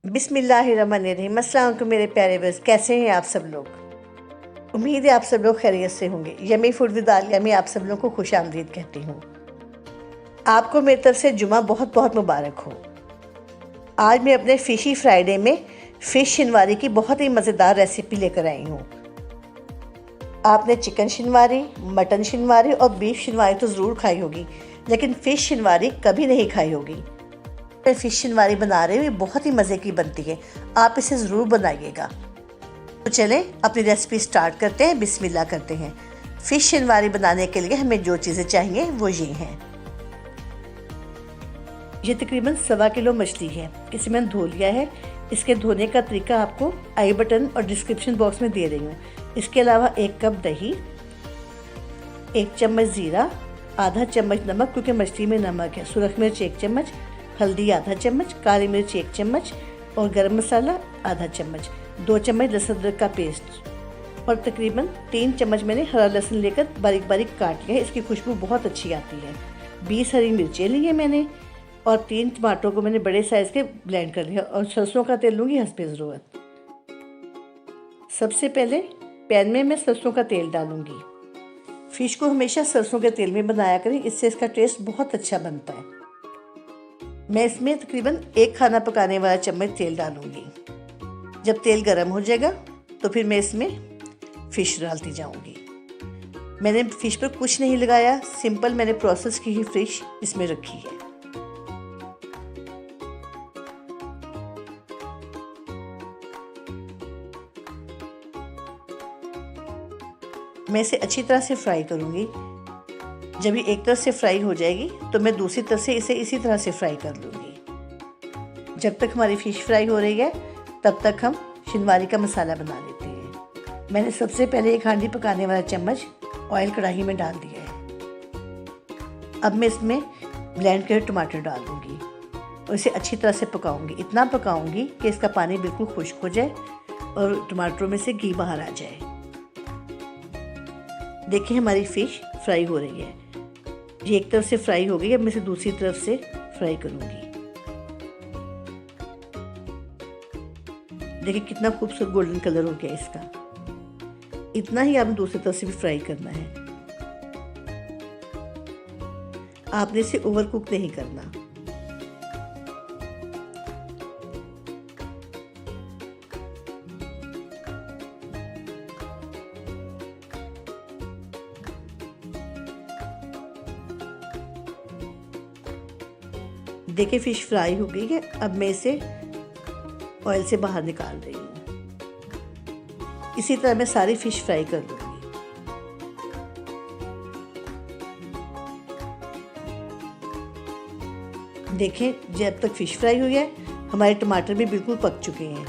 बिस्मिल्लाहिर्रहमानिर्रहीम। अस्सलाम वालेकुम मेरे प्यारे बस, कैसे हैं आप सब लोग। उम्मीद है आप सब लोग खैरियत से होंगे। यमी फूड विद आलिया में आप सब लोगों को खुश आमदीद कहती हूँ। आपको मेरी तरफ से जुमा बहुत बहुत मुबारक हो। आज मैं अपने फ़िशी फ्राइडे में फ़िश शिनवारी की बहुत ही मज़ेदार रेसिपी लेकर आई हूँ। आपने चिकन शिनवारी, मटन शिनवारी और बीफ शिनवारी तो ज़रूर खाई होगी, लेकिन फ़िश शिनवारी कभी नहीं खाई होगी। फ़िश शिनवारी बना रही हूँ, ये बहुत ही मज़े की बनती है, आप इसे ज़रूर बनाइएगा। तो चलें अपनी रेसिपी स्टार्ट करते हैं, बिस्मिल्लाह करते हैं। फ़िश शिनवारी बनाने के लिए हमें जो चीज़ें चाहिए वो ये हैं। ये तकरीबन 1.25 किलो मछली है, इसे मैंने धो लिया है। इसके धोने का तरीका आपको आई बटन और डिस्क्रिप्शन बॉक्स में दे रही हूँ। इसके अलावा 1 कप दही, 1 चम्मच ज़ीरा, आधा चम्मच नमक क्योंकि मछली में नमक है, सुरख मिर्च 1 चम्मच, हल्दी आधा चम्मच, काली मिर्च 1 चम्मच और गरम मसाला आधा चम्मच, 2 चम्मच लहसुन अदरक का पेस्ट और तकरीबन 3 चम्मच मैंने हरा लहसुन लेकर बारीक बारीक काट लिया है। इसकी खुशबू बहुत अच्छी आती है। 20 हरी मिर्चें ली है मैंने और 3 टमाटरों को मैंने बड़े साइज़ के ब्लेंड कर लिया और सरसों का तेल लूँगी हस्बे ज़रूरत। सबसे पहले पैन में मैं सरसों का तेल डालूँगी। फ़िश को हमेशा सरसों के तेल में बनाया करें, इससे इसका टेस्ट बहुत अच्छा बनता है। मैं इसमें तकरीबन 1 खाना पकाने वाला चम्मच तेल डालूँगी। जब तेल गर्म हो जाएगा तो फिर मैं इसमें फ़िश डालती जाऊँगी। मैंने फ़िश पर कुछ नहीं लगाया, सिंपल मैंने प्रोसेस की ही फ़िश इसमें रखी है। मैं इसे अच्छी तरह से फ्राई करूँगी। जब ये एक तरफ से फ्राई हो जाएगी तो मैं दूसरी तरफ से इसे इसी तरह से फ्राई कर लूँगी। जब तक हमारी फ़िश फ्राई हो रही है तब तक हम शिनवारी का मसाला बना लेते हैं। मैंने सबसे पहले 1 हांडी पकाने वाला चम्मच ऑयल कढ़ाई में डाल दिया है। अब मैं इसमें ब्लेंड करे टमाटर डाल दूँगी और इसे अच्छी तरह से पकाऊँगी। इतना पकाऊँगी कि इसका पानी बिल्कुल खुश्क हो जाए और टमाटरों में से घी बाहर आ जाए। देखिए हमारी फ़िश फ्राई हो रही है। ये एक तरफ से फ्राई हो गई, अब मैं इसे दूसरी तरफ से फ्राई करूँगी। देखिए कितना खूबसूरत गोल्डन कलर हो गया इसका। इतना ही आपने दूसरी तरफ से भी फ्राई करना है। आपने इसे ओवर कुक नहीं करना। देखिए फ़िश फ्राई हो गई है, अब मैं इसे ऑयल से बाहर निकाल रही हूँ। इसी तरह मैं सारी फ़िश फ्राई कर लूँगी। देखें जब तक फ़िश फ्राई हुई है हमारे टमाटर भी बिल्कुल पक चुके हैं।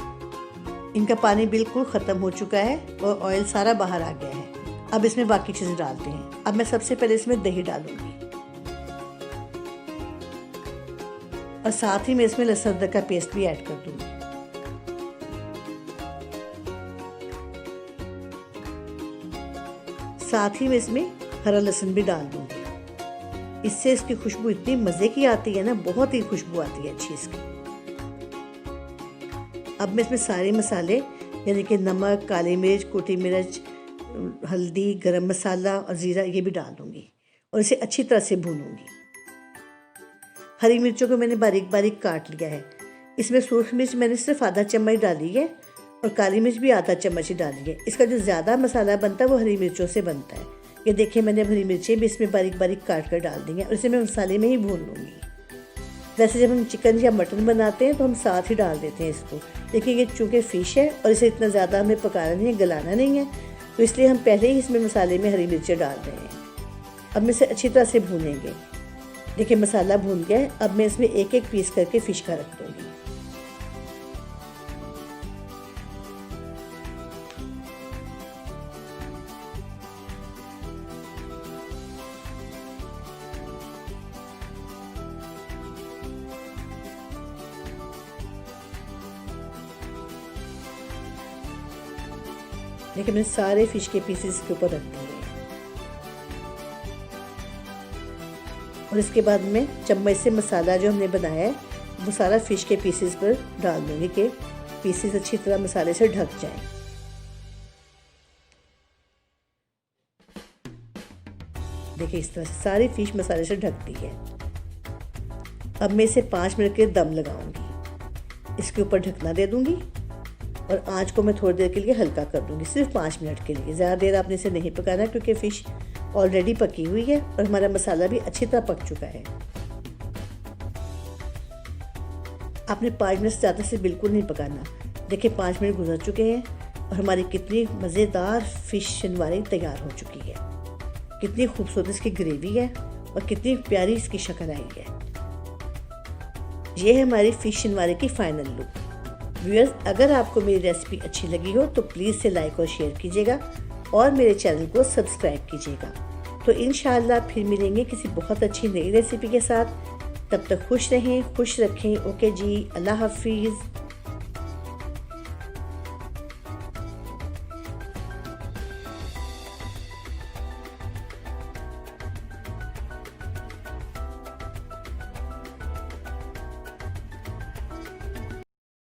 इनका पानी बिल्कुल ख़त्म हो चुका है और ऑयल सारा बाहर आ गया है। अब इसमें बाकी चीज़ें डालते हैं। अब मैं सबसे पहले इसमें दही डालूँगी और साथ ही मैं इसमें लहसुन अदरक का पेस्ट भी ऐड कर दूँगी। साथ ही मैं इसमें हरा लहसुन भी डाल दूँगी। इससे इसकी खुशबू इतनी मज़े की आती है ना, बहुत ही खुशबू आती है अच्छी इसकी। अब मैं इसमें सारे मसाले यानी कि नमक, काली मिर्च, कुटी मिर्च, हल्दी, गरम मसाला और ज़ीरा ये भी डाल दूँगी और इसे अच्छी तरह से भूनूँगी। हरी मिर्चों को मैंने बारीक बारीक काट लिया है। इसमें सूरख मिर्च मैंने सिर्फ आधा चम्मच डाली है और काली मिर्च भी आधा चम्मच ही डाली है। इसका जो ज़्यादा मसाला बनता है वो हरी मिर्चों से बनता है। ये देखिए मैंने हरी मिर्चें भी इसमें बारीक बारीक काट कर डाल दी हैं और इसे मैं मसाले में ही भून लूँगी। वैसे जब हम चिकन या मटन बनाते हैं तो हम साथ ही डाल देते हैं इसको। देखिए ये चूँकि फ़िश है और इसे इतना ज़्यादा हमें पकाना नहीं है, गलाना नहीं है, तो इसलिए हम पहले ही इसमें मसाले में हरी मिर्चें डाल रहे हैं। अब मैं इसे अच्छी तरह से भूनेंगे। देखिए मसाला भून गया है। अब मैं इसमें एक एक पीस करके फ़िश का रख दूँगी। देखिए मैंने सारे फ़िश के पीसेस के ऊपर रख दिए और इसके बाद में चम्मच से मसाला जो हमने बनाया है वो सारा फ़िश के पीसेस पर डाल दूँगी कि पीसेस अच्छी तरह मसाले से ढक जाएं। देखिए इस तरह से सारी फ़िश मसाले से ढक दी है। अब मैं इसे 5 मिनट के दम लगाऊंगी। इसके ऊपर ढकना दे दूंगी और आंच को मैं थोड़ी देर के लिए हल्का कर दूंगी, सिर्फ 5 मिनट के लिए। ज़्यादा देर आपने इसे नहीं पकाना क्योंकि फ़िश ऑलरेडी पकी हुई है और हमारा मसाला भी अच्छी तरह पक चुका है। आपने 5 मिनट से ज़्यादा से बिल्कुल नहीं पकाना। देखिए 5 मिनट गुजर चुके हैं और हमारी कितनी मज़ेदार फ़िश शनवारी तैयार हो चुकी है। कितनी खूबसूरत इसकी ग्रेवी है और कितनी प्यारी इसकी शक्ल आई है। ये है हमारी फ़िश शनवारी की फ़ाइनल लुक। व्यूअर्स, अगर आपको मेरी रेसिपी अच्छी लगी हो तो प्लीज़ से लाइक और शेयर कीजिएगा और मेरे चैनल को सब्सक्राइब कीजिएगा। तो इंशाअल्लाह फिर मिलेंगे किसी बहुत अच्छी नई रेसिपी के साथ। तब तक खुश रहें, खुश रखें। ओके जी, अल्लाह हाफिज़।